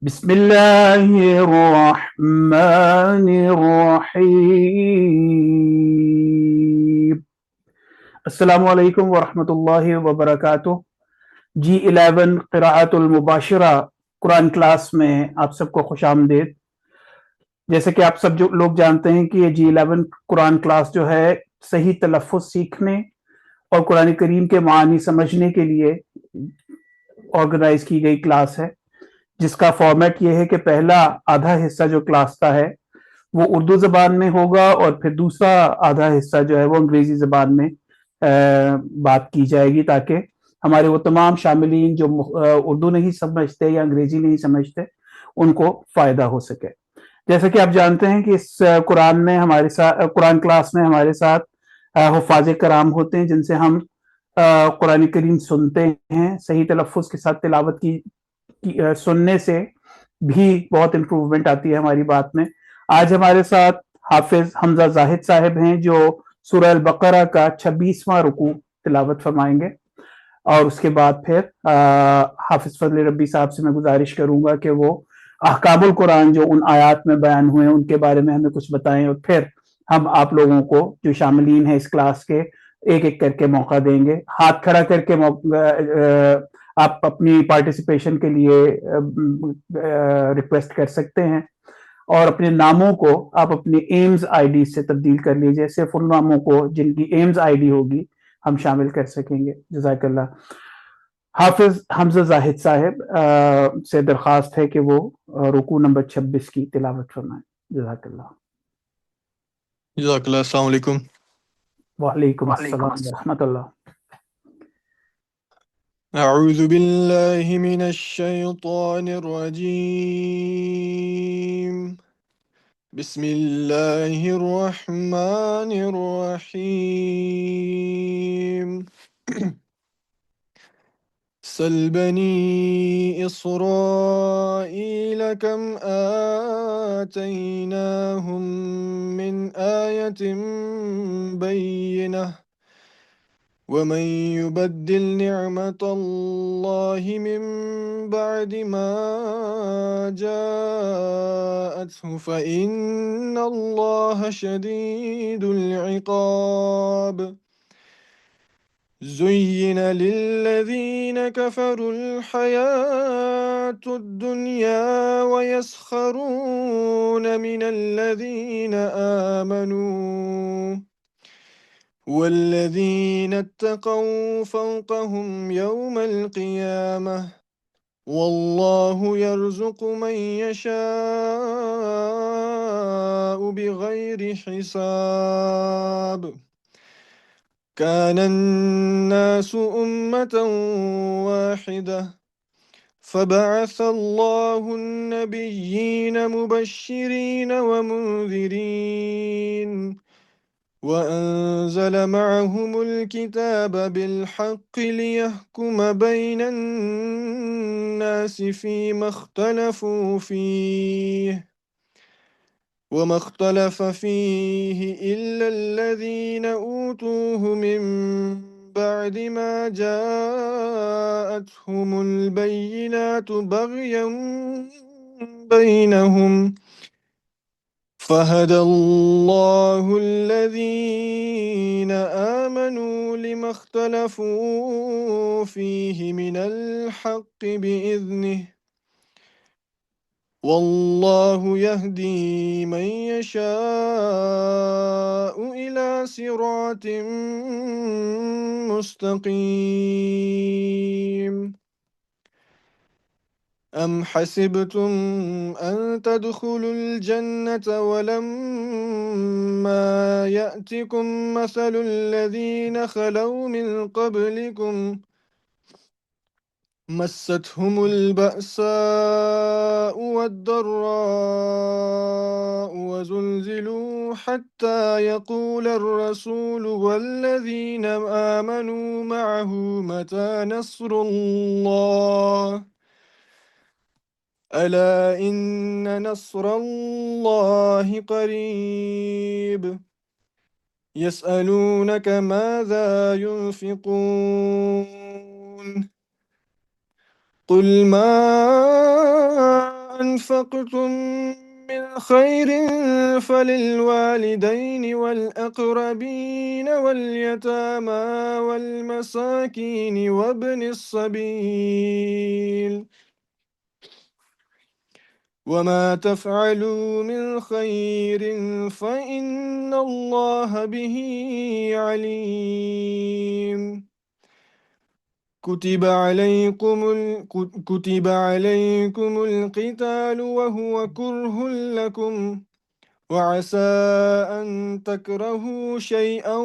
بسم اللہ الرحمن الرحیم۔ السلام علیکم ورحمۃ اللہ وبرکاتہ۔ G11 قراءت المباشرہ قرآن کلاس میں آپ سب کو خوش آمدید۔ جیسے کہ آپ سب جو لوگ جانتے ہیں کہ یہ G11 قرآن کلاس جو ہے صحیح تلفظ سیکھنے اور قرآن کریم کے معانی سمجھنے کے لیے آرگنائز کی گئی کلاس ہے، جس کا فارمیٹ یہ ہے کہ پہلا آدھا حصہ جو کلاس کا ہے وہ اردو زبان میں ہوگا، اور پھر دوسرا آدھا حصہ جو ہے وہ انگریزی زبان میں بات کی جائے گی، تاکہ ہمارے وہ تمام شاملین جو اردو نہیں سمجھتے یا انگریزی نہیں سمجھتے ان کو فائدہ ہو سکے۔ جیسا کہ آپ جانتے ہیں کہ اس قرآن میں ہمارے ساتھ قرآن کلاس میں ہمارے ساتھ حفاظ کرام ہوتے ہیں، جن سے ہم قرآن کریم سنتے ہیں۔ صحیح تلفظ کے ساتھ تلاوت کی سننے سے بھی بہت امپروومنٹ آتی ہے ہماری بات میں۔ آج ہمارے ساتھ حافظ حمزہ زاہد صاحب ہیں، جو سورہ البقرہ کا 26واں رکوع تلاوت فرمائیں گے، اور اس کے بعد پھر حافظ فضل ربی صاحب سے میں گزارش کروں گا کہ وہ احکام القرآن جو ان آیات میں بیان ہوئے ہیں ان کے بارے میں ہمیں کچھ بتائیں، اور پھر ہم آپ لوگوں کو جو شاملین ہیں اس کلاس کے ایک ایک کر کے موقع دیں گے۔ ہاتھ کھڑا کر کے آپ اپنی پارٹیسپیشن کے لیے ریکویسٹ کر سکتے ہیں، اور اپنے ناموں کو آپ اپنی ایمز آئی ڈی سے تبدیل کر لیجئے، صرف ان ناموں کو جن کی ایمز آئی ڈی ہوگی ہم شامل کر سکیں گے۔ جزاک اللہ۔ حافظ حمزہ زاہد صاحب سے درخواست ہے کہ وہ رکوع نمبر 26 کی تلاوت فرمائیں۔ جزاک اللہ۔ جزاک اللہ۔ السلام علیکم۔ وعلیکم السلام ورحمۃ اللہ۔ اعوذ باللہ من الشیطان الرجیم، بسم اللہ الرحمن الرحیم۔ سل بنی اسرائیل کم آتیناہم من آیت بینہ ومن يبدل نعمة الله من بعد ما جاءته فإن الله شديد العقاب۔ زين للذين كفروا الحياة الدنيا ويسخرون من الذين آمنوا والذين اتقوا فوقهم يوم القيامة والله يرزق من يشاء بغير حساب۔ كان الناس أمة واحدة فبعث الله النبيين مبشرين ومنذرين وأنزل معهم الكتاب بالحق ليحكم بين الناس فيما اختلفوا فيه وما اختلف فيه إلا الذين أوتوه من بعد ما جاءتهم البينات بغيا بينهم فهدى الله الذين آمنوا لما اختلفوا فيه من الحق بإذنه والله يهدي من يشاء إلى صراط مستقيم۔ أم حسبتم أن تدخلوا الجنة ولما يأتكم مثل الذين خلوا من قبلكم مستهم البأساء والضراء وزلزلوا حتى يقول الرسول والذين آمنوا معه متى نصر الله ألا إن نصر الله قريب۔ يسألونك ماذا ينفقون قل ما أنفقتم من خير فللوالدين والأقربين واليتامى والمساكين وابن السبيل وما تفعلوا من خير فإن الله به عليم كتب عليكم القتال وهو كره لكم وعسى أن تكرهوا شيئا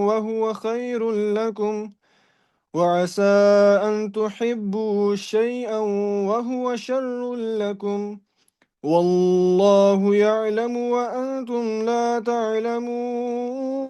وهو خير لكم وعسى أن تحبوا شيئا وهو شر لكم والله يعلم وأنتم لا تعلمون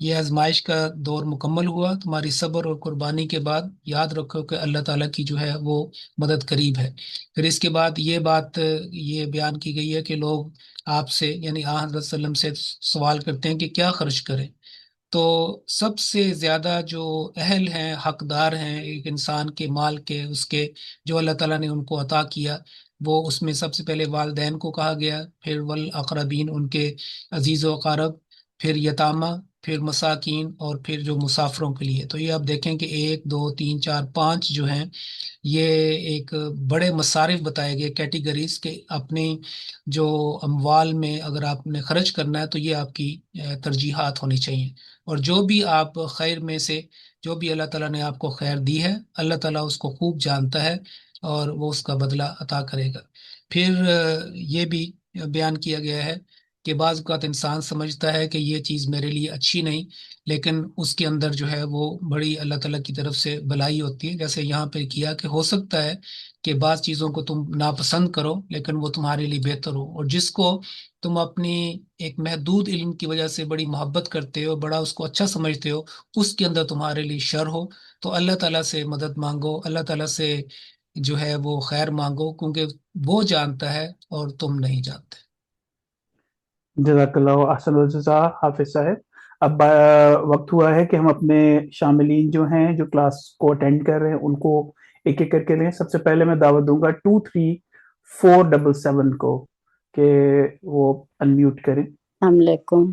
یہ آزمائش کا دور مکمل ہوا، تمہاری صبر اور قربانی کے بعد یاد رکھو کہ اللہ تعالیٰ کی جو ہے وہ مدد قریب ہے۔ پھر اس کے بعد یہ بات یہ بیان کی گئی ہے کہ لوگ آپ سے یعنی حضرت صلی اللہ علیہ وسلم سے سوال کرتے ہیں کہ کیا خرچ کریں، تو سب سے زیادہ جو اہل ہیں، حقدار ہیں ایک انسان کے مال کے، اس کے جو اللہ تعالیٰ نے ان کو عطا کیا، وہ اس میں سب سے پہلے والدین کو کہا گیا، پھر والاقربین ان کے عزیز و اقارب، پھر یتامہ، پھر مساکین، اور پھر جو مسافروں کے لیے۔ تو یہ آپ دیکھیں کہ 1 2 3 4 5 جو ہیں یہ ایک بڑے مصارف بتائے گئے، کیٹیگریز کے اپنی جو اموال میں اگر آپ نے خرچ کرنا ہے تو یہ آپ کی ترجیحات ہونی چاہیے۔ اور جو بھی آپ خیر میں سے جو بھی اللہ تعالیٰ نے آپ کو خیر دی ہے، اللہ تعالیٰ اس کو خوب جانتا ہے اور وہ اس کا بدلہ عطا کرے گا۔ پھر یہ بھی بیان کیا گیا ہے کہ بعض اوقات انسان سمجھتا ہے کہ یہ چیز میرے لیے اچھی نہیں، لیکن اس کے اندر جو ہے وہ بڑی اللہ تعالیٰ کی طرف سے بھلائی ہوتی ہے۔ جیسے یہاں پہ کیا کہ ہو سکتا ہے کہ بعض چیزوں کو تم ناپسند کرو لیکن وہ تمہارے لیے بہتر ہو، اور جس کو تم اپنی ایک محدود علم کی وجہ سے بڑی محبت کرتے ہو، بڑا اس کو اچھا سمجھتے ہو، اس کے اندر تمہارے لیے شر ہو، تو اللہ تعالیٰ سے مدد مانگو، اللہ تعالیٰ سے جو ہے وہ خیر مانگو، کیونکہ وہ جانتا ہے اور تم نہیں جانتے۔ جزاک اللہ احسن الجزا حافظ صاحب۔ اب وقت ہوا ہے کہ ہم اپنے شاملین جو ہیں جو کلاس کو اٹینڈ کر رہے ہیں ان کو ایک ایک کر کے لیں۔ سب سے پہلے میں دعوت دوں گا 23477 کو کہ وہ انمیوٹ کریں۔ السلام علیکم۔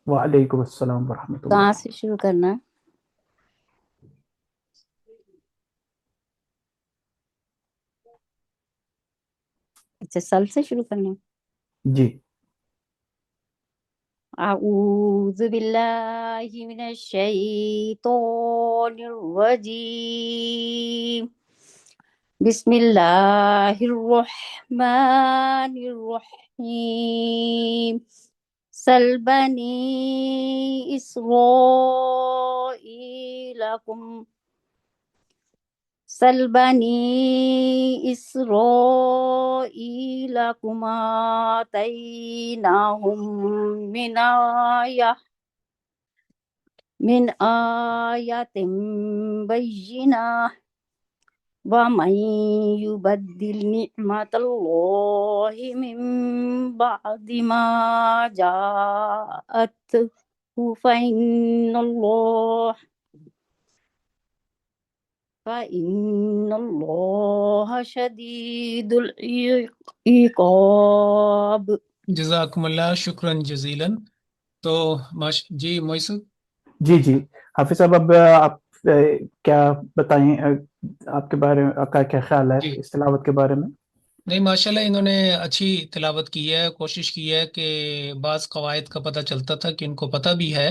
وعلیکم السلام ورحمۃ اللہ۔ کہاں سے شروع کرنا ہے؟ اچھا، سل سے شروع کرنا ہے۔ جی اعوذ باللہ من الشیطان الرجیم، بسم اللہ الرحمن الرحیم، سل بنی اسرائیلکم سل بنی اسرائیل کما آتیناہم من آیت بینہ ومن یبدل نعمت اللہ من بعد ما جاءتہ فإن اللہ شدید العقاب۔ جزاکم اللہ، شکرا جزیلا۔ تو جی مویسر۔ جی جی حافظ صاحب، اب آپ کیا بتائیں، آپ کے بارے میں آپ کا کیا خیال ہے جی اس تلاوت کے بارے میں؟ نہیں، ماشاءاللہ انہوں نے اچھی تلاوت کی ہے، کوشش کی ہے کہ بعض قواعد کا پتہ چلتا تھا کہ ان کو پتہ بھی ہے۔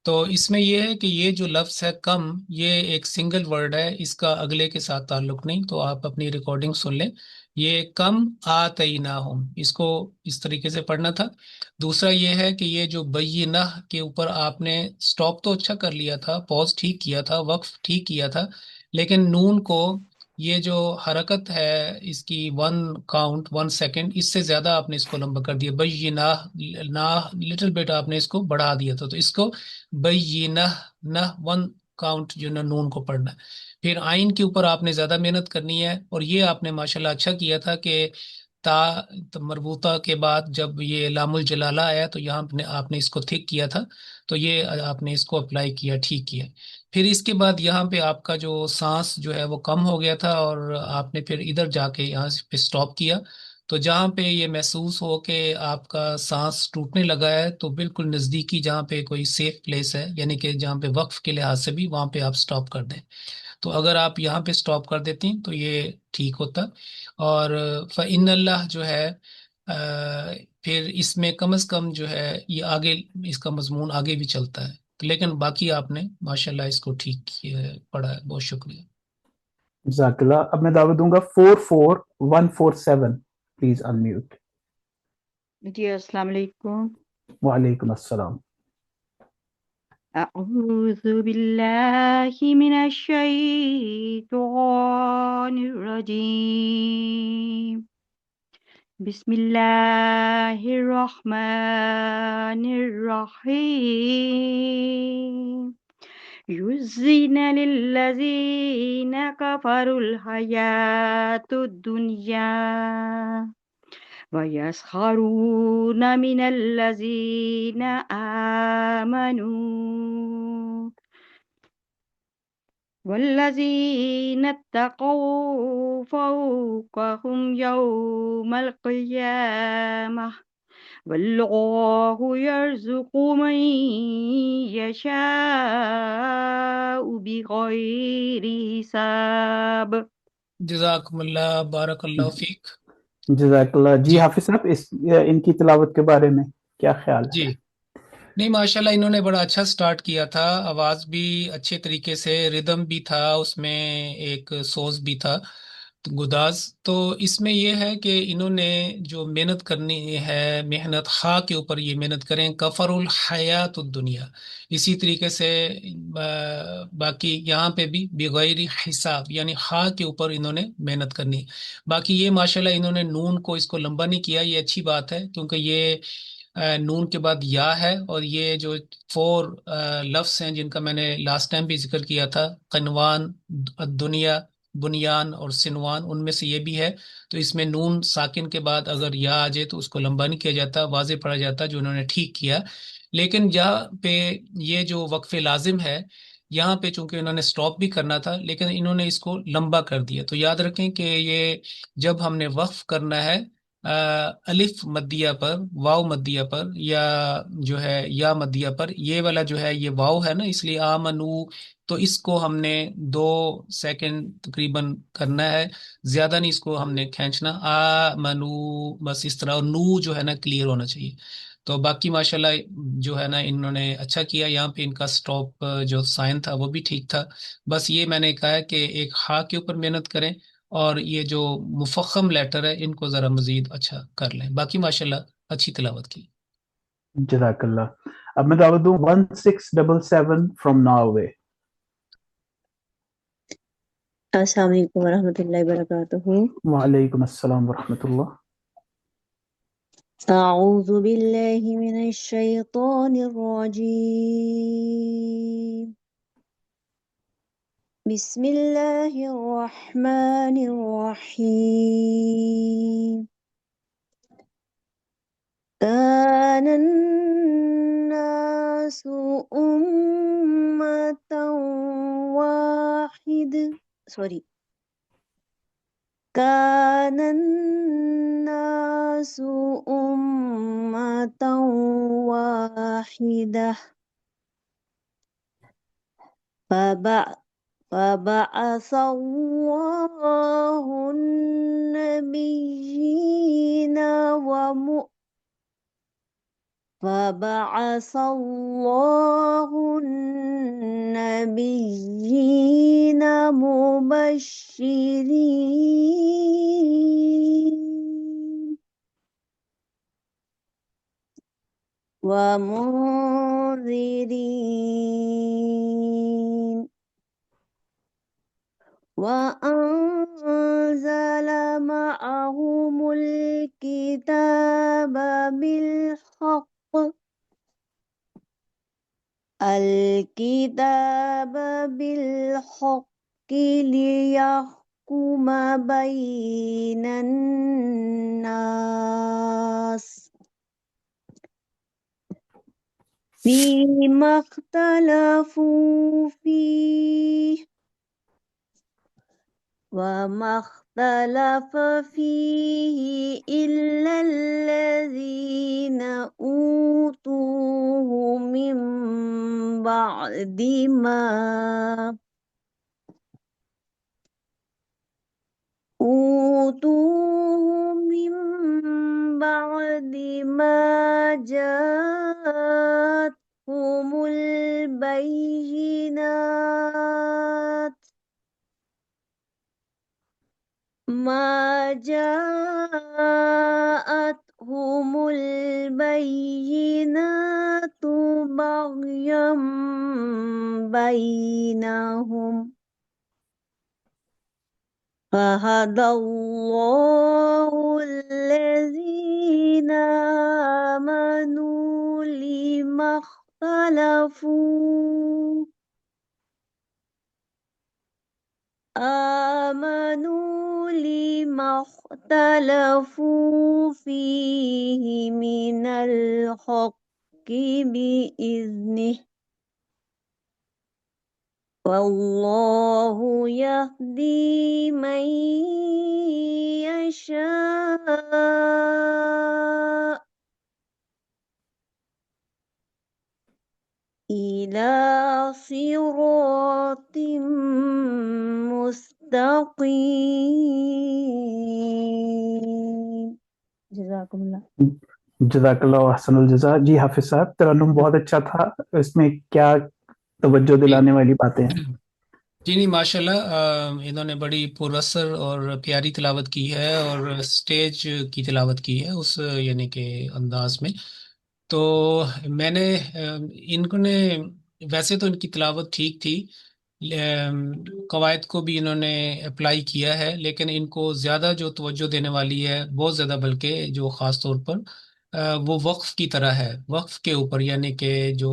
تو اس میں یہ ہے کہ یہ جو لفظ ہے کم، یہ ایک سنگل ورڈ ہے، اس کا اگلے کے ساتھ تعلق نہیں، تو آپ اپنی ریکارڈنگ سن لیں۔ یہ کم آتیناہم، اس کو اس طریقے سے پڑھنا تھا۔ دوسرا یہ ہے کہ یہ جو بینہ کے اوپر آپ نے سٹاپ تو اچھا کر لیا تھا، پوز ٹھیک کیا تھا، وقف ٹھیک کیا تھا، لیکن نون کو یہ جو حرکت ہے اس کی 1 سیکنڈ، اس سے زیادہ آپ نے اس کو لمبا کر دیا، بینہ نہ لٹل بیٹ آپ نے اس کو بڑھا دیا تھا، تو اس کو بینہ نہ 1 کاؤنٹ جو نا نون کو پڑھنا ہے۔ پھر آئین کے اوپر آپ نے زیادہ محنت کرنی ہے، اور یہ آپ نے ماشاءاللہ اچھا کیا تھا کہ تا مربوطہ کے بعد جب یہ لام الجلالہ آیا تو یہاں آپ نے اس کو تھک کیا تھا، تو یہ آپ نے اس کو اپلائی کیا، ٹھیک کیا۔ پھر اس کے بعد یہاں پہ آپ کا جو سانس جو ہے وہ کم ہو گیا تھا، اور آپ نے پھر ادھر جا کے یہاں پہ سٹاپ کیا، تو جہاں پہ یہ محسوس ہو کہ آپ کا سانس ٹوٹنے لگا ہے تو بالکل نزدیکی جہاں پہ کوئی سیف پلیس ہے، یعنی کہ جہاں پہ وقف کے لحاظ سے بھی وہاں پہ آپ سٹاپ کر دیں۔ تو اگر آپ یہاں پہ سٹاپ کر دیتی تو یہ ٹھیک ہوتا۔ اور فإن اللہ جو ہے پھر اس میں کم از کم جو ہے یہ آگے اس کا مضمون آگے بھی چلتا ہے، لیکن باقی آپ نے ماشاءاللہ اس کو ٹھیک پڑھا ہے، بہت شکریہ۔ جزاک اللہ۔ اب میں دعوت دوں گا 44147، پلیز انمیوٹ۔ جی السلام علیکم۔ وعلیکم السلام۔ اعوذ باللہ من الشیطان الرجیم، بسم الله الرحمن الرحيم يزين للذين كفروا الحياة الدنيا ويسخرون من الذين آمنوا والذين اتقوا فوقهم يوم القيامة والله يرزق من يشاء بغير حساب جزاکم اللہ، بارک اللہ فیک۔ جزاک اللہ۔ جی جی حافظ صاحب، ان کی تلاوت کے بارے میں کیا خیال ہے؟ جی نہیں، ماشاءاللہ انہوں نے بڑا اچھا سٹارٹ کیا تھا، آواز بھی اچھے طریقے سے، ردم بھی تھا اس میں، ایک سوز بھی تھا گداز۔ تو اس میں یہ ہے کہ انہوں نے جو محنت کرنی ہے، محنت خواہ کے اوپر یہ محنت کریں، کفر الحیات الدنیا، اسی طریقے سے باقی یہاں پہ بھی بغیر حساب، یعنی خواہ کے اوپر انہوں نے محنت کرنی۔ باقی یہ ماشاءاللہ انہوں نے نون کو اس کو لمبا نہیں کیا، یہ اچھی بات ہے، کیونکہ یہ نون کے بعد یا ہے، اور یہ جو 4 لفظ ہیں جن کا میں نے لاسٹ ٹائم بھی ذکر کیا تھا، قنوان، دنیا، بنیان اور سنوان، ان میں سے یہ بھی ہے۔ تو اس میں نون ساکن کے بعد اگر یا آ جائے تو اس کو لمبا نہیں کیا جاتا، واضح پڑھا جاتا، جو انہوں نے ٹھیک کیا۔ لیکن جہاں پہ یہ جو وقف لازم ہے، یہاں پہ چونکہ انہوں نے سٹاپ بھی کرنا تھا، لیکن انہوں نے اس کو لمبا کر دیا۔ تو یاد رکھیں کہ یہ جب ہم نے وقف کرنا ہے الف مدیہ پر، واو مدیہ پر، یا جو ہے یا مدیہ پر، یہ والا جو ہے یہ واو ہے نا، اس لیے آمنو، تو اس کو ہم نے 2 سیکنڈ تقریباً کرنا ہے، زیادہ نہیں اس کو ہم نے کھینچنا، آمنو، بس اس طرح، اور نو جو ہے نا کلیئر ہونا چاہیے۔ تو باقی ماشاءاللہ جو ہے نا انہوں نے اچھا کیا، یہاں پہ ان کا سٹاپ جو سائن تھا وہ بھی ٹھیک تھا۔ بس یہ میں نے کہا ہے کہ ایک ہا کے اوپر محنت کریں، اور یہ جو مفخم لیٹر ہے ان کو ذرا مزید اچھا کر لیں۔ باقی ماشاءاللہ اچھی تلاوت کی۔ جزاک اللہ۔ اب میں دعوت دوں 1677 فرام ناروے۔ السلام علیکم ورحمۃ اللہ وبرکاتہ۔ وعلیکم السلام ورحمۃ اللہ۔ اعوذ باللہ من الشیطان الرجیم، بسم اللہ الرحمن الرحیم، کان الناس امة واحد كان الناس أمة واحدة فبعث الله النبيين مبشرين ومنذرين وأنزل معهم الكتاب بالحق ليحكم بين الناس فيما اختلفوا فيه وما اختلف فيه إلا الذين أوتوه من بعد ما جاءتهم البينات بغيا بينهم فهدى الله الذين آمنوا لما اختلفوا فيه من الحق بإذنه والله يهدي من يشاء إلى صراط مستقيم جزاكم الله جزاک اللہ احسن الجزا. جی حافظ صاحب ترنم بہت اچھا تھا. اس میں کیا توجہ دلانے والی باتیں ہیں؟ جی نہیں ماشاءاللہ انہوں نے بڑی پر اثر اور پیاری تلاوت کی ہے اور سٹیج کی تلاوت کی ہے اس یعنی کہ انداز میں. تو میں نے ان کو نے ویسے تو ان کی تلاوت ٹھیک تھی، قواعد کو بھی انہوں نے اپلائی کیا ہے، لیکن ان کو زیادہ جو توجہ دینے والی ہے بہت زیادہ، بلکہ جو خاص طور پر وہ وقف کی طرح ہے، وقف کے اوپر، یعنی کہ جو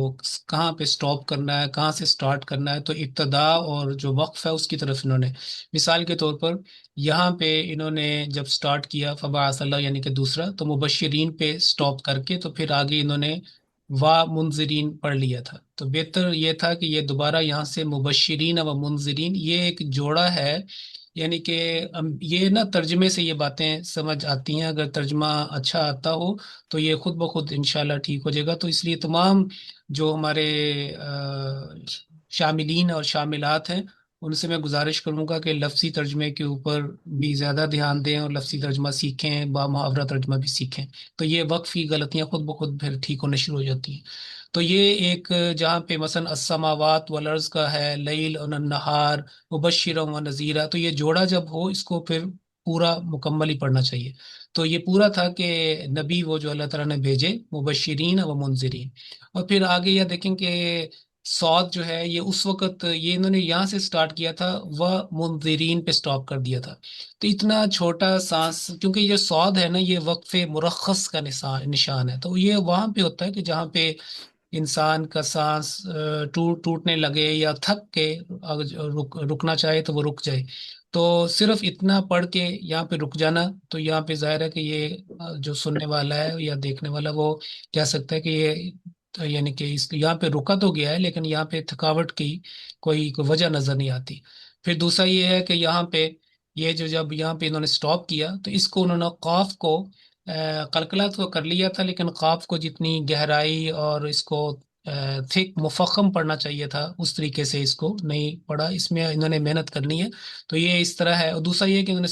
کہاں پہ سٹاپ کرنا ہے، کہاں سے سٹارٹ کرنا ہے، تو ابتدا اور جو وقف ہے اس کی طرف انہوں نے مثال کے طور پر یہاں پہ انہوں نے جب سٹارٹ کیا فبعث اللہ یعنی کہ دوسرا، تو مبشرین پہ سٹاپ کر کے تو پھر آگے انہوں نے منذرین پڑھ لیا تھا. تو بہتر یہ تھا کہ یہ دوبارہ یہاں سے مبشرین و منذرین، یہ ایک جوڑا ہے، یعنی کہ یہ نا ترجمے سے یہ باتیں سمجھ آتی ہیں، اگر ترجمہ اچھا آتا ہو تو یہ خود بخود انشاءاللہ ٹھیک ہو جائے گا. تو اس لیے تمام جو ہمارے شاملین اور شاملات ہیں ان سے میں گزارش کروں گا کہ لفظی ترجمے کے اوپر بھی زیادہ دھیان دیں اور لفظی ترجمہ سیکھیں، با محاورہ ترجمہ بھی سیکھیں، تو یہ وقفی غلطیاں خود بخود پھر ٹھیک ہونے شروع ہو جاتی ہیں. تو یہ ایک جہاں پہ مثلا السماوات والارض کا ہے، لیل اور النہار مبشرا و نذیرا، تو یہ جوڑا جب ہو اس کو پھر پورا مکمل ہی پڑھنا چاہیے. تو یہ پورا تھا کہ نبی وہ جو اللہ تعالیٰ نے بھیجے مبشرین و منذرین. اور پھر آگے یہ دیکھیں کہ سعود جو ہے یہ اس وقت یہ انہوں نے یہاں سے سٹارٹ کیا تھا، وہ منذرین پہ سٹاپ کر دیا تھا. تو اتنا چھوٹا سانس، کیونکہ یہ سعود ہے نا، یہ وقف مرخص کا نشان ہے. تو یہ وہاں پہ ہوتا ہے کہ جہاں پہ انسان کا سانس ٹوٹنے لگے یا تھک کے رکنا چاہے تو وہ رک جائے. تو صرف اتنا پڑھ کے یہاں پہ رک جانا، تو یہاں پہ ظاہر ہے کہ یہ جو سننے والا ہے یا دیکھنے والا وہ کہہ سکتا ہے کہ یہ یعنی کہ یہاں پہ رکا تو گیا ہے لیکن یہاں پہ تھکاوٹ کی کوئی وجہ نظر نہیں آتی. پھر دوسرا یہ ہے کہ یہاں پہ یہ جو جب یہاں پہ انہوں نے سٹاپ کیا تو اس کو انہوں نے قاف کو قلقلہ تو کر لیا تھا، لیکن قاف کو جتنی گہرائی اور اس کو تھک مفخم پڑھنا چاہیے تھا اس طریقے سے اس کو نہیں پڑھا. اس میں انہوں نے محنت کرنی ہے. تو یہ اس طرح ہے. اور دوسرا یہ کہ انہوں نے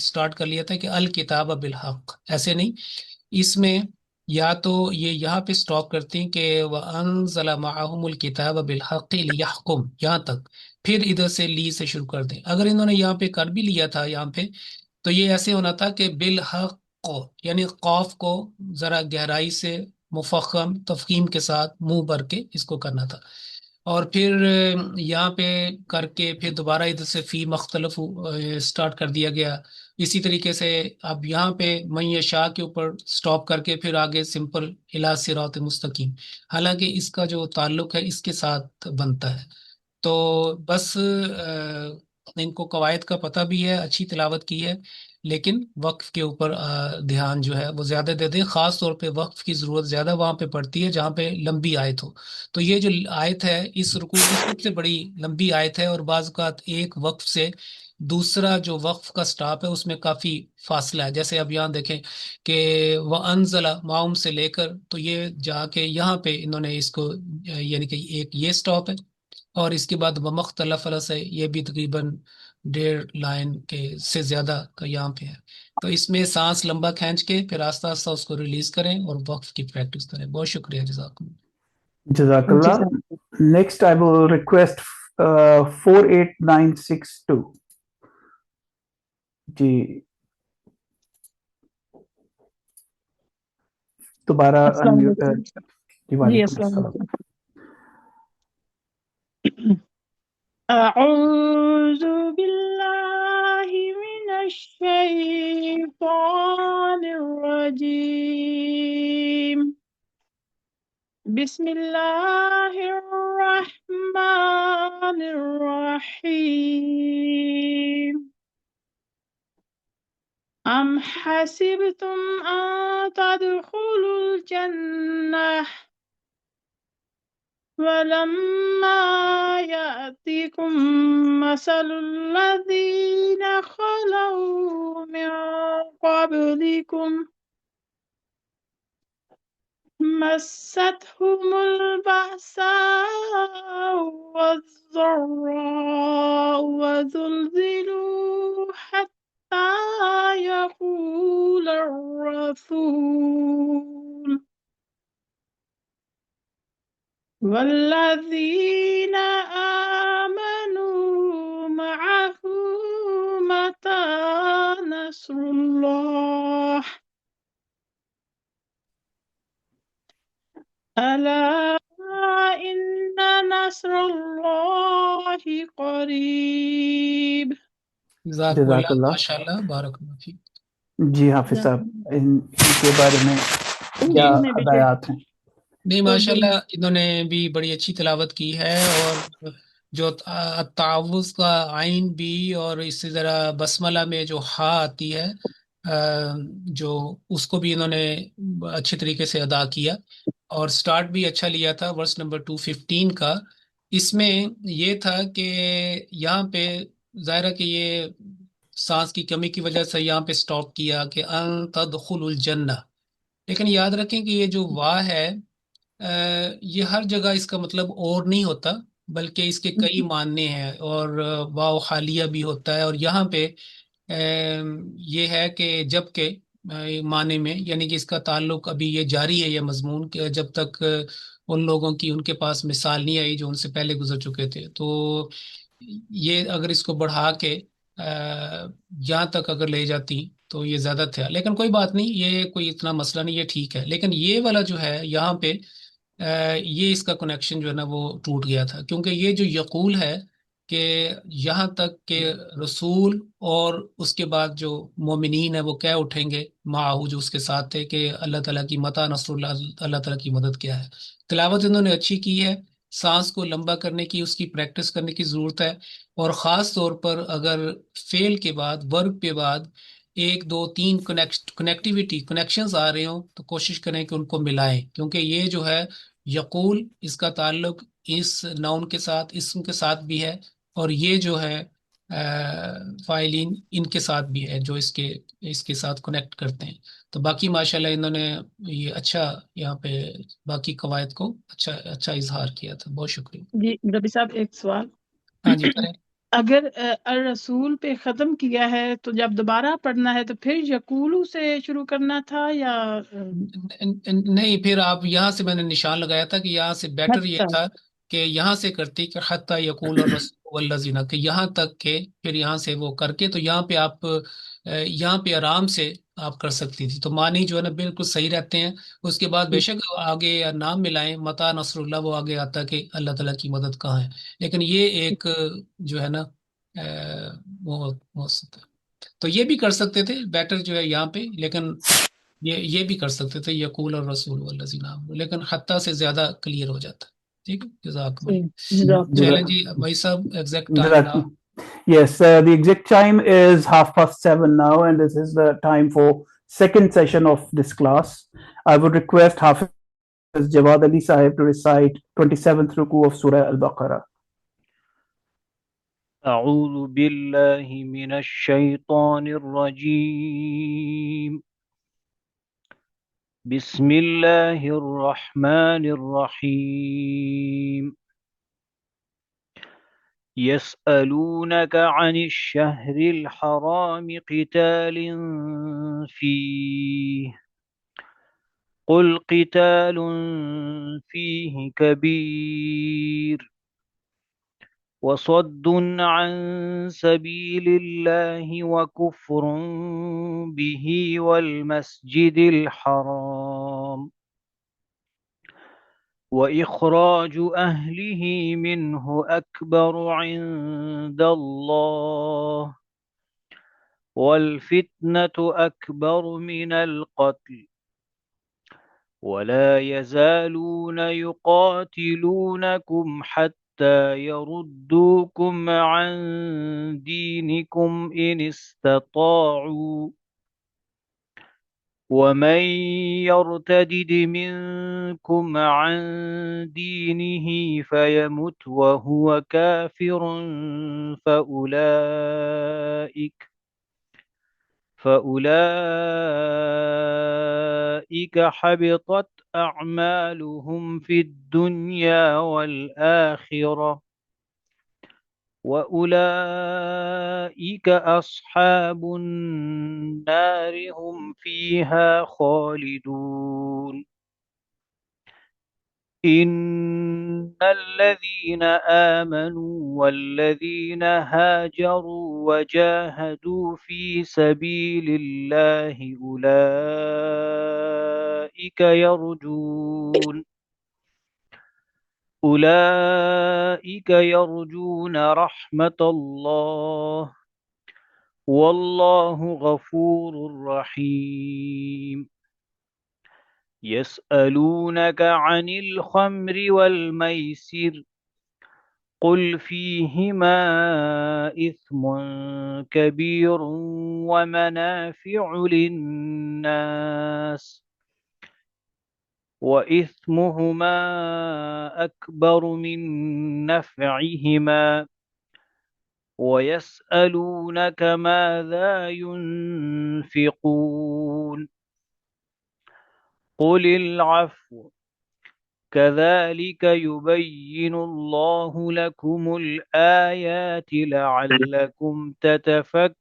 سٹارٹ کر لیا تھا کہ الکتاب بالحق، ایسے نہیں. اس میں یا تو یہ یہاں پہ سٹاپ کرتے ہیں کہ وَأَنزَلَ مَعَهُمُ الْكِتَابَ بِالْحَقِّ لِيَحْكُمْ، یہاں تک، پھر ادھر سے لی سے شروع کر دیں. اگر انہوں نے یہاں پہ کر بھی لیا تھا یہاں پہ، تو یہ ایسے ہونا تھا کہ بالحق، یعنی قاف کو ذرا گہرائی سے مفخم تفخیم کے ساتھ منہ بھر کے اس کو کرنا تھا. اور پھر یہاں پہ کر کے پھر دوبارہ ادھر سے فی مختلف سٹارٹ کر دیا گیا. اسی طریقے سے اب یہاں پہ من یشاء کے اوپر سٹاپ کر کے پھر آگے سمپل الی صراط مستقیم، حالانکہ اس کا جو تعلق ہے اس کے ساتھ بنتا ہے. تو بس ان کو قواعد کا پتہ بھی ہے، اچھی تلاوت کی ہے، لیکن وقف کے اوپر دھیان جو ہے وہ زیادہ دے دیں. خاص طور پہ وقف کی ضرورت زیادہ وہاں پہ پڑتی ہے جہاں پہ لمبی آیت ہو. تو یہ جو آیت ہے اس رکوع کی سب سے بڑی لمبی آیت ہے، اور بعض اوقات ایک وقف سے دوسرا جو وقف کا سٹاپ ہے اس میں کافی فاصلہ ہے. جیسے اب یہاں دیکھیں کہ وَأَنزَلَ مَعَهُمْ سے لے کر تو یہ جا کے یہاں پہ انہوں نے اس کو یعنی کہ ایک یہ سٹاپ ہے، اور اس کے بعد وَمَخْتَلَفَ سے یہ بھی تقریباً 1.5 لائن کے سے زیادہ کا یہاں پہ ہے. تو اس میں سانس لمبا کھینچ کے پھر آہستہ آہستہ اس کو ریلیز کریں اور وقف کی پریکٹس کریں. بہت شکریہ. جزاکم. جزاک اللہ. Next I will request 48962. جی دوبارہ unmute. جی وعلیکم السلام. أعوذ بالله من الشيطان الرجيم بسم الله الرحمن الرحيم أم حسبتم أن تدخلوا الجنة ولما يأتكم مثل الذين خلوا من قبلكم مستهم البأساء والضراء وزلزلوا حتى يقول الرسول والذين آمنوا معه متى نصر الله ألا إن نصر الله قريب جزاکم جزاک اللہ اللہ. ماشاء اللہ بارک اللہ فیک. جی حافظ صاحب، ان کے بارے میں کیا اردو میں بھی ہدایات ہیں؟ نہیں اردو ماشاء میں اللہ انہوں نے بھی بڑی اچھی تلاوت کی ہے، اور جو تعوذ کا عین بھی، اور اسی طرح بسملہ میں جو ہا آتی ہے جو اس کو بھی انہوں نے اچھے طریقے سے ادا کیا، اور سٹارٹ بھی اچھا لیا تھا ورس نمبر 215 کا. اس میں یہ تھا کہ یہاں پہ ظاہر ہے کہ یہ سانس کی کمی کی وجہ سے یہاں پہ سٹاپ کیا کہ ان تدخل الجنہ، لیکن یاد رکھیں کہ یہ جو وا ہے یہ ہر جگہ اس کا مطلب اور نہیں ہوتا، بلکہ اس کے کئی معنی ہیں، اور واو حالیہ بھی ہوتا ہے، اور یہاں پہ یہ ہے کہ جب کہ معنی میں یعنی کہ اس کا تعلق ابھی یہ جاری ہے، یہ مضمون کہ جب تک ان لوگوں کی ان کے پاس مثال نہیں آئی جو ان سے پہلے گزر چکے تھے. تو یہ اگر اس کو بڑھا کے یہاں تک اگر لے جاتی تو یہ زیادہ تھا، لیکن کوئی بات نہیں، یہ کوئی اتنا مسئلہ نہیں، یہ ٹھیک ہے. لیکن یہ والا جو ہے یہاں پہ یہ اس کا کنیکشن جو ہے نا وہ ٹوٹ گیا تھا، کیونکہ یہ جو یقول ہے کہ یہاں تک کہ رسول اور اس کے بعد جو مومنین ہیں وہ کہہ اٹھیں گے معاہو جو اس کے ساتھ تھے کہ اللہ تعالیٰ کی متى نصر اللہ، اللہ تعالیٰ کی مدد کیا ہے. تلاوت انہوں نے اچھی کی ہے، سانس کو لمبا کرنے کی اس کی پریکٹس کرنے کی ضرورت ہے، اور خاص طور پر اگر فعل کے بعد ورب کے بعد 1 2 3 کنیکشنز آ رہے ہوں تو کوشش کریں کہ ان کو ملائیں، کیونکہ یہ جو ہے یقول اس کا تعلق اس ناؤن کے ساتھ اسم کے ساتھ بھی ہے، اور یہ جو ہے فائلین ان کے ساتھ بھی ہے جو اس کے ساتھ کنیکٹ کرتے ہیں. تو باقی ماشاءاللہ انہوں نے یہ اچھا یہاں پہ باقی قواعد کو اچھا اظہار کیا تھا. بہت شکریہ. جی ربی صاحب ایک سوال، ہاں جی کریں. اگر الرسول پہ ختم کیا ہے تو جب دوبارہ پڑھنا ہے تو پھر یقولو سے شروع کرنا تھا یا نہیں، پھر آپ یہاں سے میں نے نشان لگایا تھا کہ یہاں سے بیٹر یہ حتی؟ تھا کہ یہاں سے کرتی کہ حتی یقول الرسول والذین، کہ یہاں تک کہ پھر یہاں سے وہ کر کے، تو یہاں پہ آپ یہاں پہ آرام سے آپ کر سکتی تھی، تو معنی جو ہے نا بالکل صحیح رہتے ہیں. اس کے بعد بے شک آگے یا نام ملائیں متى نصر اللہ، وہ آگے آتا ہے کہ اللہ تعالیٰ کی مدد کہاں ہے، لیکن یہ ایک جو ہے نا وہ تو یہ بھی کر سکتے تھے بیٹر جو ہے یہاں پہ، لیکن یہ بھی کر سکتے تھے یقول اور رسول والذین آمنوا، لیکن حتیٰ سے زیادہ کلیئر ہو جاتا. ٹھیک ہے، جزاکم اللہ. چلیں جی بھائی صاحب ایگزیکٹ ٹائم نا. Yes, the exact time is 7:30 now, and this is the time for second session of this class. I would request Hafiz Jawad Ali Sahib to recite 27th ruku of Surah Al-Baqarah. أعوذ بالله من الشيطان الرجيم بسم الله الرحمن الرحيم يسألونك عن الشهر الحرام قتال فيه قل قتال فيه كبير وصد عن سبيل الله وكفر به والمسجد الحرام وإخراج أهله منه أكبر عند الله والفتنة أكبر من القتل ولا يزالون يقاتلونكم حتى يردوكم عن دينكم إن استطاعوا ومن يرتدد منكم عن دينه فيمت وهو كافر فأولئك حبطت أعمالهم في الدنيا والآخرة وأولئك أصحاب النار هم فيها خالدون إن الذين آمنوا والذين هاجروا وجاهدوا في سبيل الله أولئك يرجون رحمة الله والله غفور رحيم يسألونك عن الخمر والميسر قل فيهما إثم كبير ومنافع للناس وإثمهما أكبر من نفعهما ويسألونك ماذا ينفقون قل العفو كذلك يبين الله لكم الآيات لعلكم تتفكرون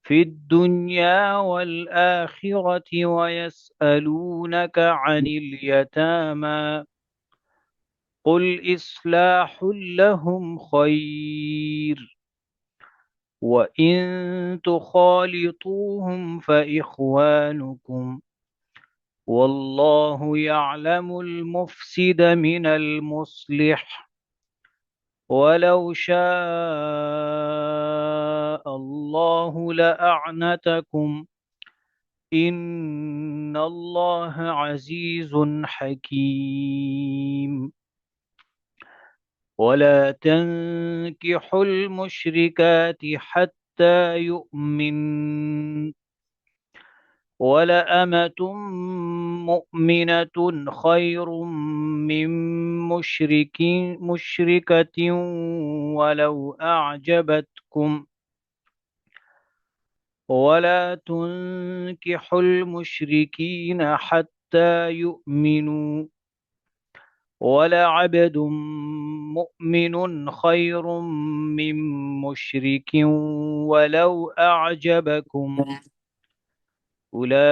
في الدنيا والآخرة ويسألونك عن اليتامى قل إصلاح لهم خير وإن تخالطوهم فإخوانكم والله يعلم المفسد من المصلح ولو شاء الله لأعنتكم إن الله عزيز حكيم ولا تنكحوا المشركات حتى يؤمن ولأمة مؤمنة خير من مشركة ولو أعجبتكم ولا تنكحوا المشركين حتى يؤمنوا ولعبد مؤمن خير من مشرك ولو أعجبكم أولئك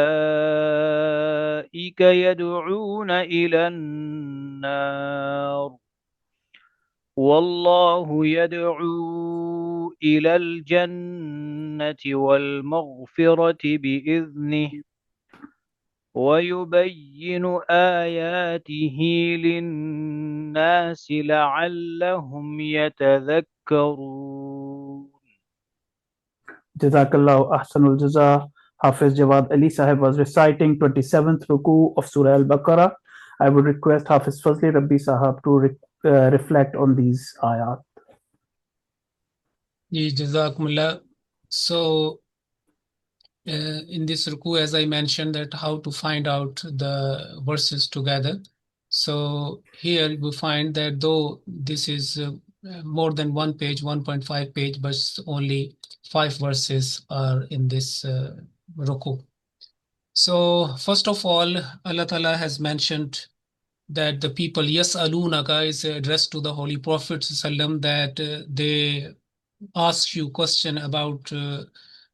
يدعون إلى النار والله يدعو إلى الجنة والمغفرة بإذنه ويبين آياته للناس لعلهم يتذكرون. Jazakallah ahsanul jaza. Hafiz Jawad Ali Sahib was reciting 27th ruku of Surah Al-Baqarah. I would request Hafiz Fazli Rabbi Sahab to reflect on these ayat. Jazakumullah. So in this ruku, as I mentioned, that how to find out the verses together. So here we find that though this is more than one page, 1.5 page, but only 5 verses are in this ruku. So first of all, Allah Ta'ala has mentioned that the people, Yas'alunaka is addressed to the Holy Prophet ﷺ, that they ask you question about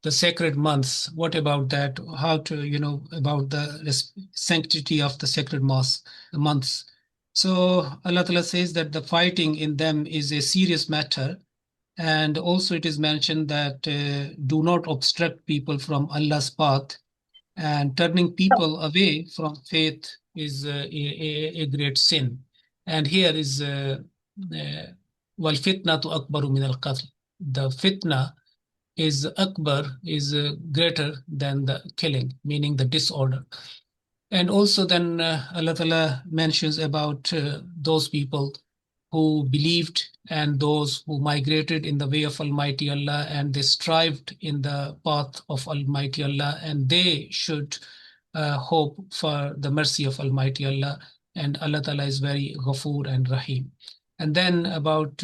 the sacred months. What about that? How to, about the sanctity of the sacred months. So Allah Ta'ala says that the fighting in them is a serious matter. And also it is mentioned that do not obstruct people from Allah's path, and turning people away from faith is a great sin. And here is وَالْفِتْنَةُ أَكْبَرُ مِنَ الْقَتْلِ. the fitna is akbar, is greater than the killing, meaning the disorder. And also then Allah Ta'ala mentions about those people who believed and those who migrated in the way of Almighty Allah, and they strived in the path of Almighty Allah, and they should hope for the mercy of Almighty Allah, and Allah Ta'ala is very Ghafoor and Rahim. And then about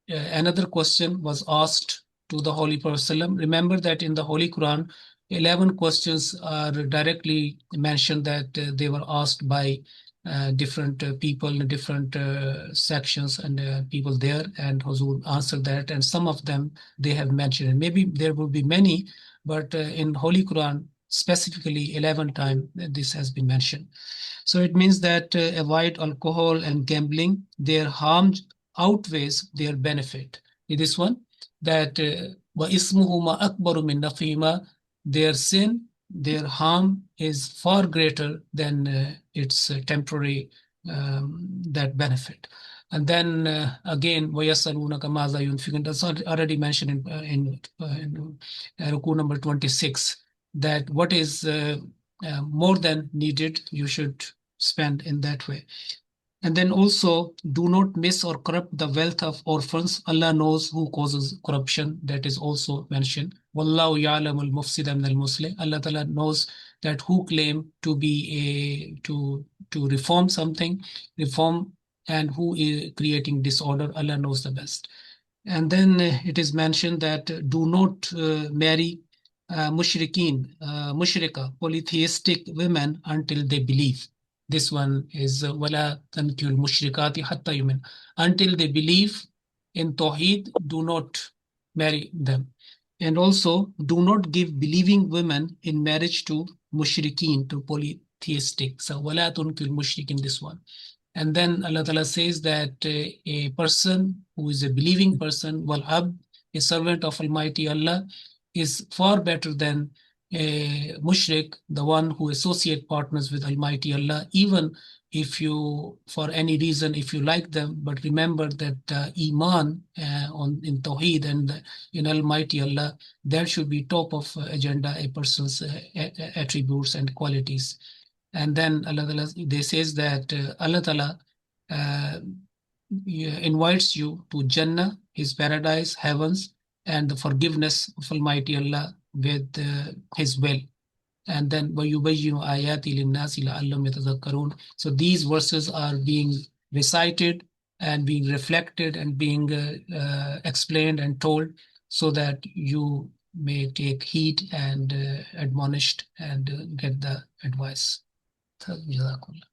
another question was asked to the Holy Prophet ﷺ. Remember that in the Holy Quran, 11 questions are directly mentioned that they were asked by different people in different sections and people there, and Huzur answered that, and some of them they have mentioned. And maybe there will be many, but in Holy Quran, specifically 11 times this has been mentioned. So it means that avoid alcohol and gambling. Their harm outweighs their benefit. In this one, that وَإِسْمُهُمَا أَكْبَرُ مِنْ نَفْعِهِمَا, their sin, their harm is far greater than its temporary that benefit. And then again, وَيَسْأَلُونَكَ مَاذَا يُنْفِقُونَ, that's already mentioned in Ruku number 26, that what is more than needed, you should spend in that way. And then also, do not miss or corrupt the wealth of orphans. Allah knows who causes corruption. That is also mentioned. Wallahu ya'lamul mufsida minal muslih. Allah Ta'ala knows that who claim to be to reform something, and who is creating disorder. Allah knows the best. And then it is mentioned that do not marry mushrika, polytheistic women until they believe. This one is wala tankihul mushrikati hatta yu'min. Until they believe in Tawheed, do not marry them. And also, do not give believing women in marriage to mushrikeen, to polytheistic. So wala tankihul mushrikin, this one. And then Allah Ta'ala says that a person who is a believing person, wal abd, a servant of Almighty Allah, is far better than a mushrik, the one who associate partners with Almighty Allah, even if you, for any reason, if you like them, but remember that Iman in Tawheed and in Almighty Allah, that should be top of agenda, a person's attributes and qualities. And then Allah Ta'ala, they says that Allah Ta'ala invites you to Jannah, his paradise, heavens, and the forgiveness of Almighty Allah with his will. And then وَيُبَيِّنُ آيَاتِ لِلنَّاسِ لَعَلَّهُمْ يَتَذَكَّرُونَ. So these verses are being recited and being reflected and being explained and told, so that you may take heed and admonished and get the advice. Jazakallah.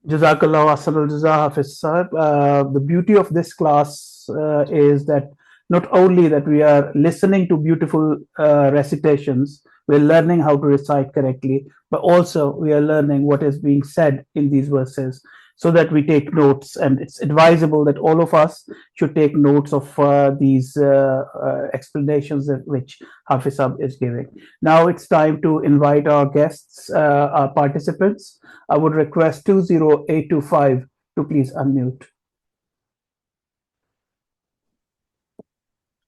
Jazakallah ahsanul jazaa, Hafiz Sahib. The beauty of this class is that not only that we are listening to beautiful recitations, we're learning how to recite correctly, but also we are learning what is being said in these verses, so that we take notes. And it's advisable that all of us should take notes of these explanations which Hafiz Sahib is giving. Now it's time to invite our guests, our participants. I would request 20825 to please unmute.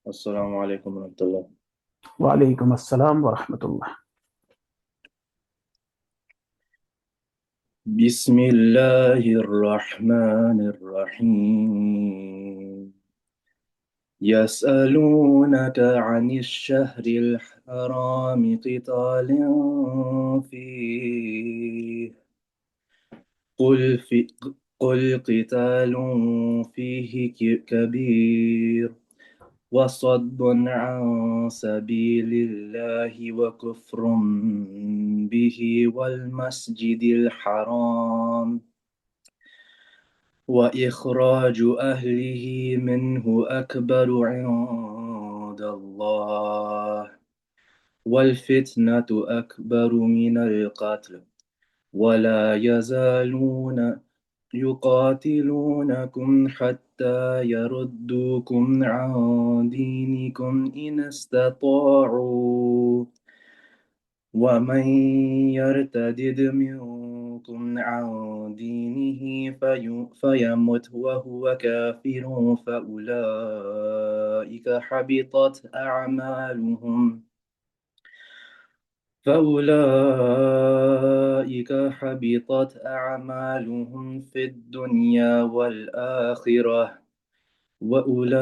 Assalamu alaikum wa rahmatullah. Wa alaikum assalam wa rahmatullah. Bismillahir Rahmanir Rahim. Yas'alunaka 'anil shahril harami qitalin fihi. قل قتال فيه كبير وصد عن سبيل الله وكفر به والمسجد الحرام وإخراج أهله منه أكبر عند الله والفتنة أكبر من القتل ولا يزالون يقاتلونكم حتى يردوكم عن دينكم إن استطاعوا ومن يرتد منكم عن دينه فيمت وهو كافر فأولئك حبطت أعمالهم في الدنيا والآخرة وأولئك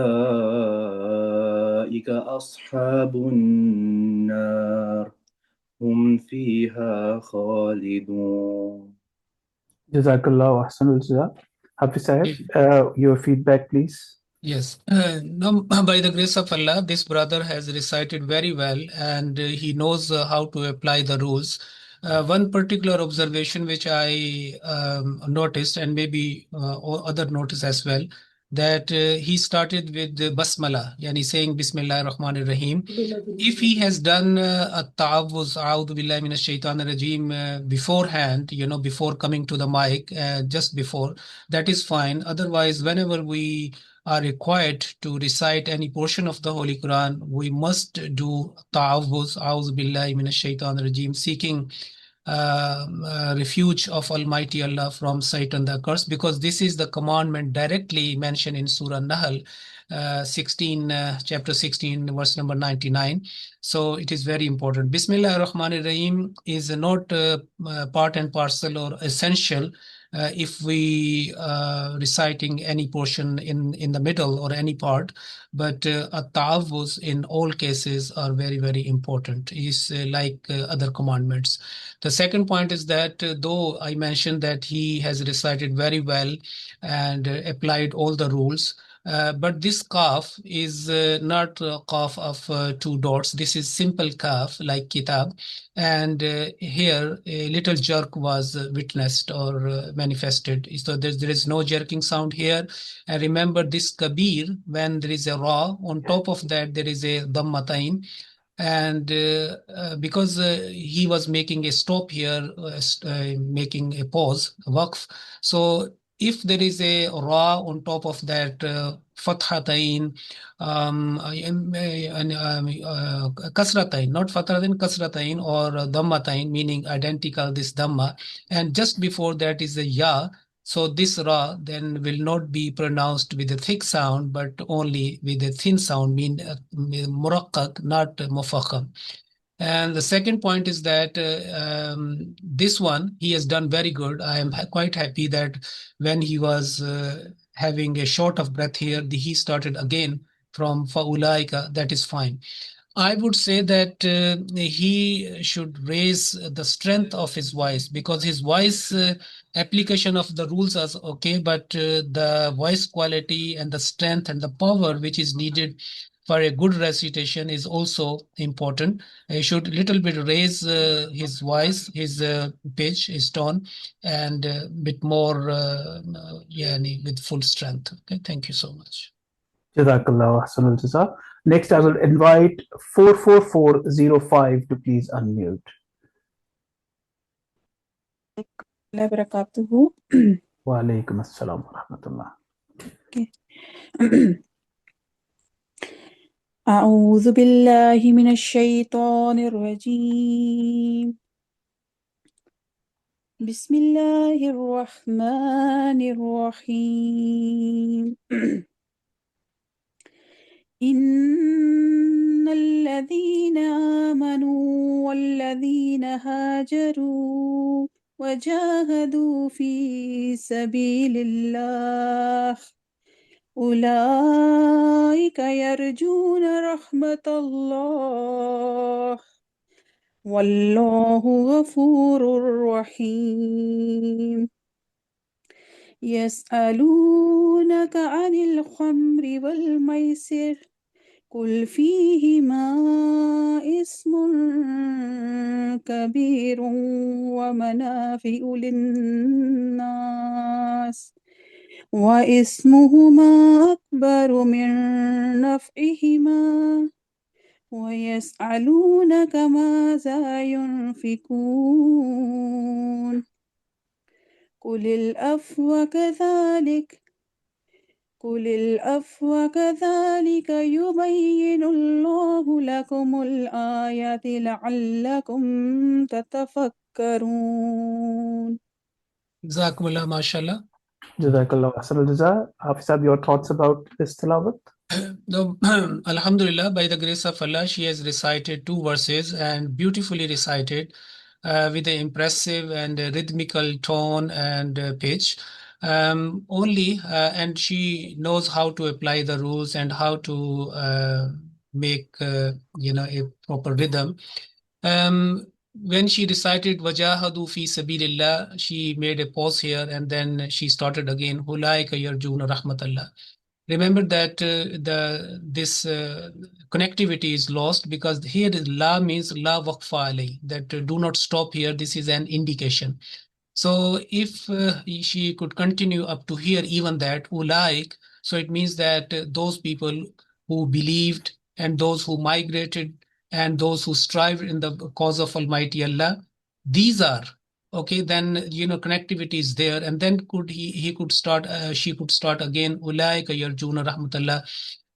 أصحاب النار هم فيها خالدون. Jazakallah wa ahsanul jaza. Hafiz Sahib, your feedback, please. Yes. Now, by the grace of Allah, this brother has recited very well, and he knows how to apply the rules. One particular observation which I noticed, and maybe other notice as well, that he started with the basmala, yani saying Bismillah ar-Rahman ar-Rahim. If he has done a ta'awuz, a'udhu billahi minash shaitanir rajim beforehand, before coming to the mic, just before, that is fine. Otherwise, whenever we are required to recite any portion of the Holy Quran, we must do ta'awuz, a'udhu billahi minash shaitanir rajim, seeking refuge of Almighty Allah from Satan the accursed, because this is the commandment directly mentioned in Surah Nahl, chapter 16, verse number 99. So it is very important. Bismillah ar-Rahman ar-Rahim is not part and parcel or essential if we reciting any portion in the middle or any part, but at-ta'awuz in all cases are very, very important. Is like other commandments. The second point is that though I mentioned that he has recited very well and applied all the rules, but this kaf is not kaf of two dots. This is simple kaf like kitab, and here a little jerk was witnessed or manifested. So there is no jerking sound here. And remember this kabir, when there is a ra, on top of that there is a dammatain. And because he was making a stop here, making a pause, waqf. So if there is a ra on top of that fathatain, kasratain, not fathatain, kasratain, or dammatain, meaning identical this dhamma, and just before that is a ya. So this ra then will not be pronounced with a thick sound, but only with a thin sound, mean muraqqaq, not mufakham. And the second point is that this one, he has done very good. I am quite happy that when he was having a short of breath here, he started again from faulaika. That is fine. I would say that he should raise the strength of his voice, because his voice application of the rules is okay, but the voice quality and the strength and the power which is needed for a good recitation is also important. He should little bit raise his voice, his pitch, his tone, and a bit more with full strength. Okay, thank you so much. Jazakallah wa ahsanul jaza. Next, I will invite 44405 to please unmute. Wa alaikum assalam wa rahmatullah. أعوذ بالله من الشيطان الرجيم بسم الله الرحمن الرحيم إن الذين آمنوا والذين هاجروا وجاهدوا في سبيل الله أولئك يرجون رحمة الله والله غفور رحيم يسألونك عن الخمر والميسر قل فيهما اسم كبير ومنافع للناس واسمهما أكبر من نفعهما ويسألونك ماذا ينفقون قل العفو كذلك قل العفو كذلك يبين الله لكم الآيات لعلكم تتفكرون. Jazakumullah, mashallah. Jazakallah ahsanal jaza. Hafiz Saab, your thoughts about this tilawat? No, Alhamdulillah, by the grace of Allah, she has recited 2 verses and beautifully recited with an impressive and rhythmical tone and pitch. And she knows how to apply the rules and how to make a proper rhythm. When she recited Wajahadu fi sabilillah, she made a pause here and then she started again. Hulaika yarjuna rahmatallah. Remember that this connectivity is lost because here la means la waqfa alay, that do not stop here. This is an indication. So if she could continue up to here, even that ulaik, so it means that those people who believed and those who migrated and those who strived in the cause of Almighty Allah, these are okay. Then connectivity is there, and then he could start. She could start again. Ulaika yarjuna rahmatallah.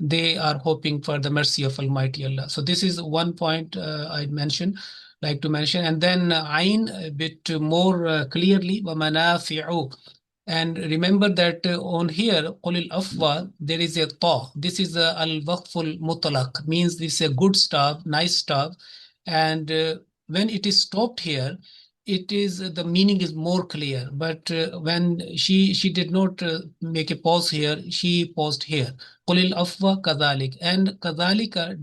They are hoping for the mercy of Almighty Allah. So this is one point I like to mention, and then Ain a bit more clearly. وَمَنَافِعُ. And remember that on here, Qulil Afwa, there is a ta. This is a al-waqful mutlaq, means this is a good stop, nice stop. And when it is stopped here, it is the meaning is more clear. But when she did not make a pause here, she paused here. Qulil Afwa kadhalik. And kadhalika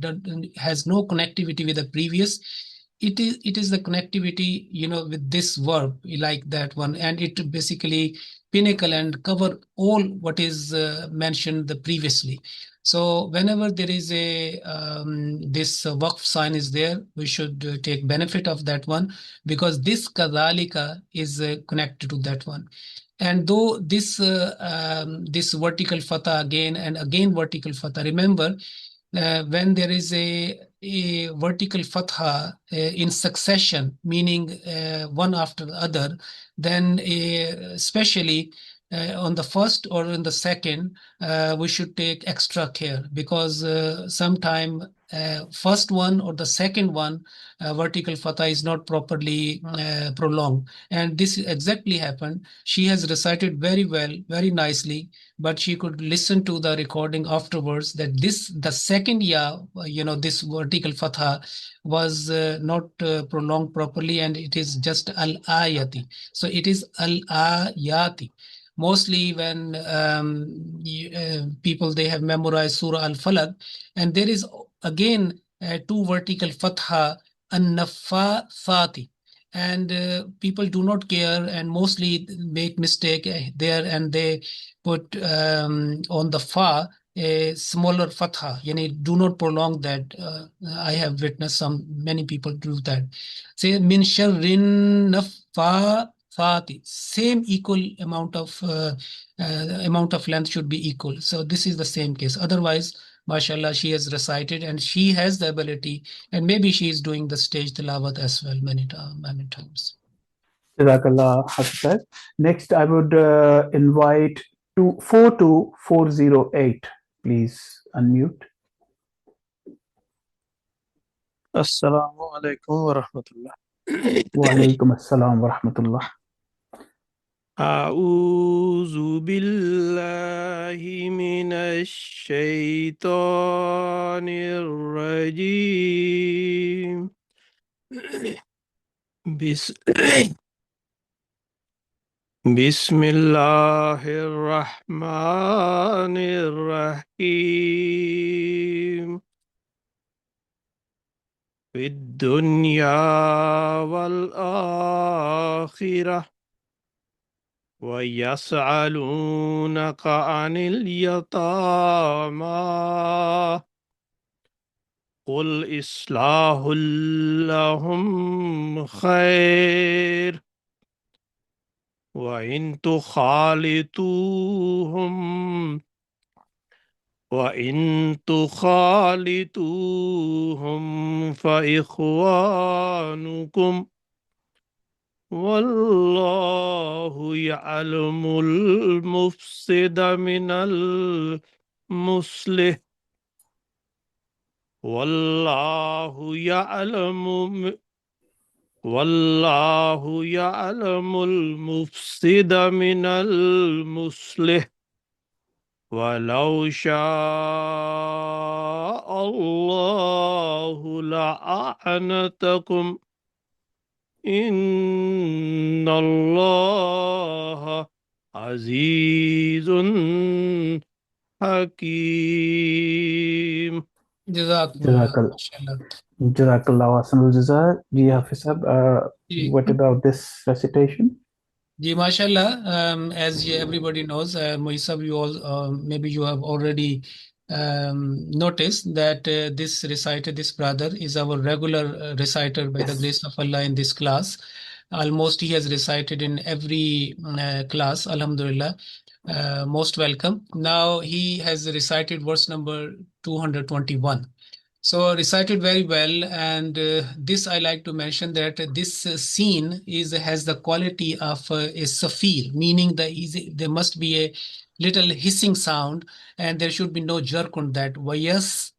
has no connectivity with the previous. It is the connectivity, with this verb, like that one, and it basically pinnacle and cover all what is mentioned the previously. So whenever there is a this waqf sign is there, we should take benefit of that one, because this kadhalika is connected to that one. And though this this vertical fatha again and again vertical fatha, remember when there is a vertical fatha in succession, meaning one after the other, then especially on the first or in the second, we should take extra care, because sometime first one or the second one vertical fatha is not properly prolonged, and this exactly happened. She has recited very well, very nicely, but she could listen to the recording afterwards that the second ya, this vertical fatha was not prolonged properly, and it is just al-ayati. So it is al-ayati. Mostly when people, they have memorized Surah Al-Falaq, and there is again 2 vertical fatha, an-nafathati. And people do not care and mostly make mistake there, and they put on the fa a smaller fatha, do not prolong that. I have witnessed many people do that. Say min sharrin nafathati, same equal amount of length should be equal. So this is the same case. Otherwise, mashallah, she has recited and she has the ability, and maybe she is doing the stage tilawat as well many times. Jazakallah, Hafiz Saab. Next, I would invite 42408. Please unmute. Assalamu alaikum wa rahmatullah. Wa alaikum assalam wa rahmatullah. أعوذ بالله من الشيطان الرجيم. بسم الله الرحمن الرحيم. في الدنيا والآخرة ويسألونك عن اليتامى قل إصلاح لهم خير وإن تخالطوهم فإخوانكم والله يعلم المفسد من المصلح والله يعلم المفسد من المصلح ولو شاء الله لأعنتكم إن الله عزيز حكيم. جزاکم جزاک اللہ اللہ ماشاءاللہ. جزاک اللہ واسن الجزا. جی حافظ صاحب, جی what about this recitation? جی ماشاءاللہ. As everybody knows, Moisa, you all maybe you have already noticed that this reciter, this brother, is our regular reciter by the grace of Allah in this class. Almost he has recited in every class, alhamdulillah. Most welcome. Now he has recited verse number 221. So recited very well, and this I like to mention that this scene has the quality of a safir, meaning there must be a little hissing sound, and there should be no jerk on that. Vayas,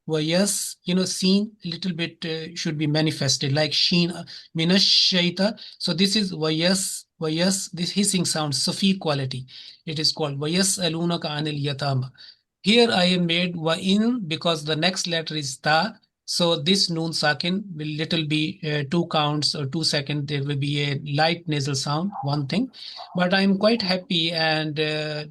scene little bit should be manifested like sheen, minash shaita. So this is vayas, this hissing sound, safir quality. It is called vayas alunaka anil yatama. Here I am made wa in because the next letter is ta. So this noon sakin will little be 2 counts or 2 seconds. There will be a light nasal sound, one thing. But I'm quite happy, and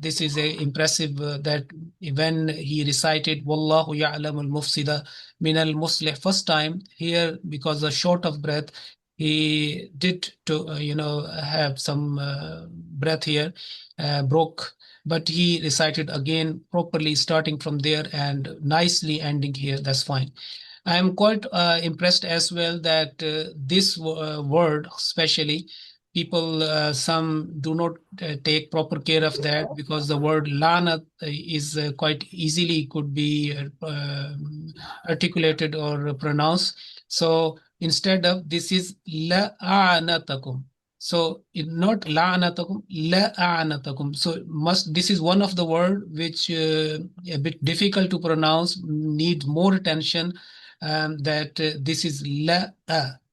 this is a impressive that when he recited Wallahu ya'lamul mufsida min al muslih first time here, because the short of breath, he did to have some breath here, broke. But he recited again properly, starting from there and nicely ending here. That's fine. I am quite impressed as well that this word, especially people, some do not take proper care of that, because the word lanat is quite easily could be articulated or pronounced. So instead of this is la'anatakum. So it not la'anatakum, la'anatakum. So this is one of the word which a bit difficult to pronounce, needs more attention. That this is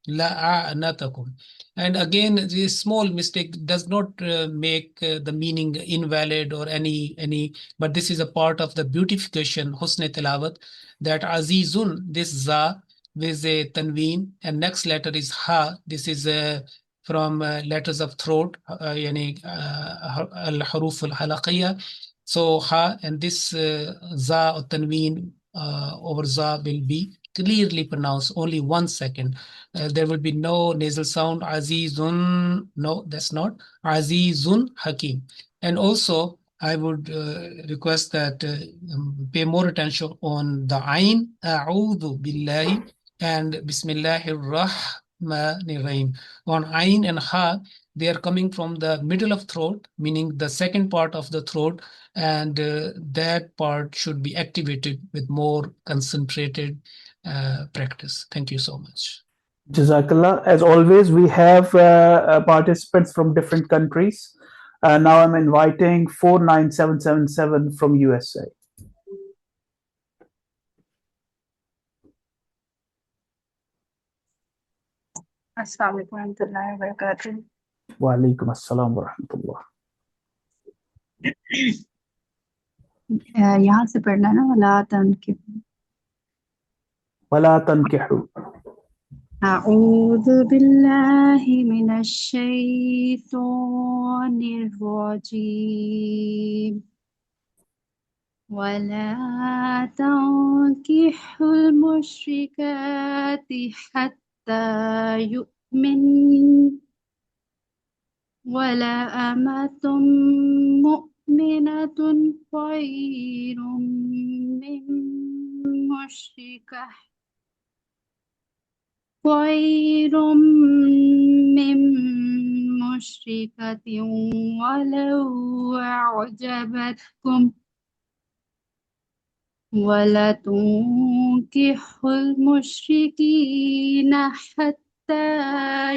la'anatakum. And again, this small mistake does not make the meaning invalid or any, but this is a part of the beautification, husn tilawat, that azizun, this za with a tanween, and next letter is ha. This is from letters of throat, yani al-huruf al-halaqiyya. So ha, and this za or tanween over za will be clearly pronounced, only 1 second. There will be no nasal sound. Azizun, no, that's not. Azizun Hakim. And also, I would request that pay more attention on the Ain, A'udhu Billahi, and Bismillahir Rahmanir Rahim. On Ain and Ha, they are coming from the middle of throat, meaning the second part of the throat, and that part should be activated with more concentrated practice. Thank you so much. Jazakallah. As always, we have participants from different countries. Now I'm inviting 49777 from USA. السلام علیکم ورحمۃ اللہ وبرکاتہ. وعلیکم السلام ورحمۃ اللہ. یہاں سے پڑھنا نا, ولا تنكحوا. اعوذ باللہ من الشیطان الرجیم. ولا تنكحوا المشركات حتى يؤمن ولا أمة مؤمنة خير من مشركة ولو أعجبتكم ولا تنكحوا المشركين حتى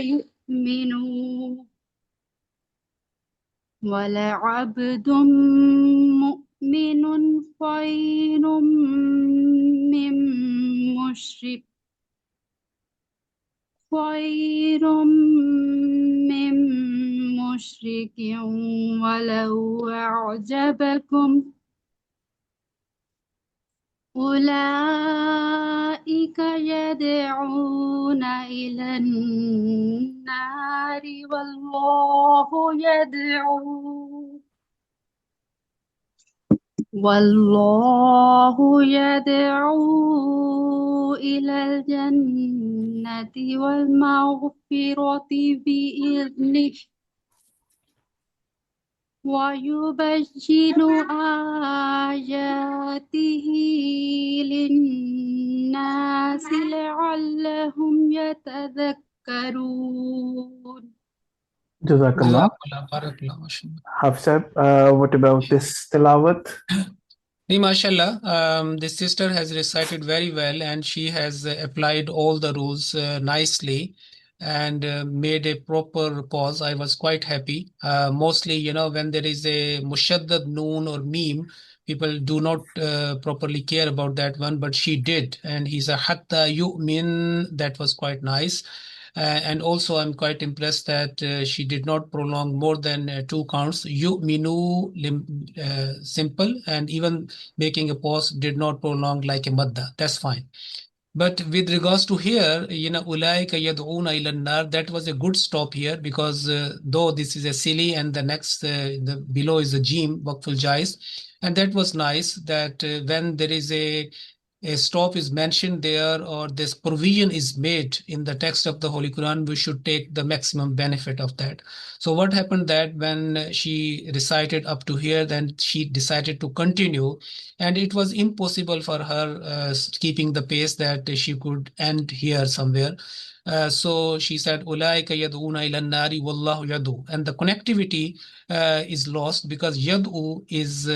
يؤمنوا ولعبد مؤمن خير من مشرك ولو أعجبكم أولئك يدعون إلى النار والله يدعو إلى الجنة والمغفرة بإذنه ويبين آياته للناس لعلهم يتذكرون. Jazakallah. Barakallah, mashallah. Hafsab, what about this tilawat? MashaAllah, this sister has recited very well, and she has applied all the rules nicely and made a proper pause. I was quite happy. Mostly, when there is a mushaddad noon or meme, people do not properly care about that one, but she did. And he's a hatta yu'min. That was quite nice. And also, I'm quite impressed that she did not prolong more than 2 counts. Yu'minu, simple, and even making a pause did not prolong like a madda. That's fine. But with regards to here, ulaika yad'una ila an-nar, that was a good stop here, because though this is a silly and the next, the below is a jim, waqful jais, and that was nice that when there is a stop is mentioned there, or this provision is made in the text of the Holy Quran, we should take the maximum benefit of that. So what happened that when she recited up to here, then she decided to continue, and it was impossible for her keeping the pace that she could end here somewhere. So she said, Ulaika yad'una ila an-nari wallahu yad'u. And the connectivity is lost, because yad'u is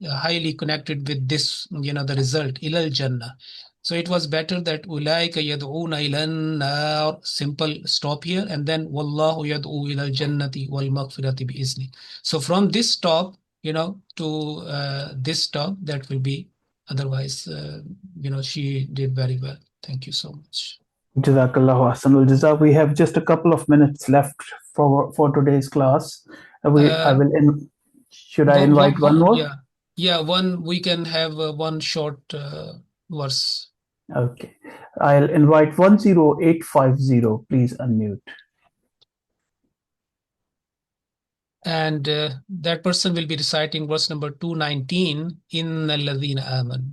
highly connected with this, the result, ilal jannah. So it was better that ulaika yad'una ila an-nar, simple stop here, and then wallahu yad'u ila al-jannati wal maghfirati bi izni. So from this stop, to this stop, that will be, otherwise, she did very well. Thank you so much. Jazakallahu ahsanul jaza. We have just a couple of minutes left for today's class. Should I invite one more? Yeah, one, we can have one short verse. Okay. I'll invite 10850. Please unmute. And that person will be reciting verse number 219, Innal ladhina amanu.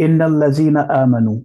Innal ladhina amanu.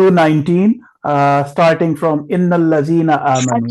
219, starting from Innal ladhina amanu.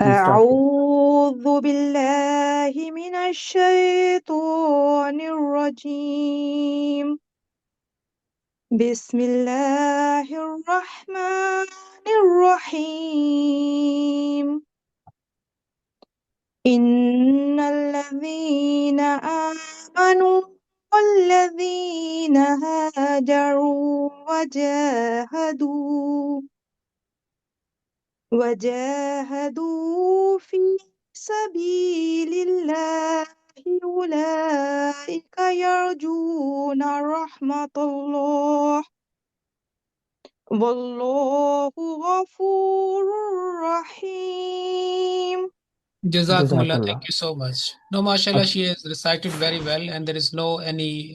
أعوذ بالله من الشيطان الرجيم. بسم الله الرحمن الرحيم. إن الذين آمنوا والذين هاجروا وجاهدوا في سبيل الله أولئك يرجون رحمة الله والله غفور رحيم. Jazakumullah, thank you so much. No, mashallah, she has recited very well, and there is no any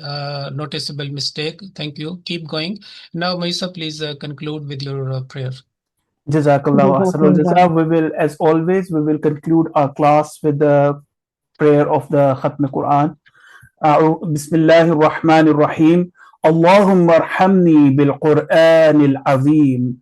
noticeable mistake. Thank you. Keep going. Now, Maisa, please conclude with your prayer. Jazakallah ahsanul jaza. We will, as always, we will conclude our class with the prayer of the Khatm Quran. Bismillahir Rahmanir Rahim. Allahumma arhamni bil Quran al azim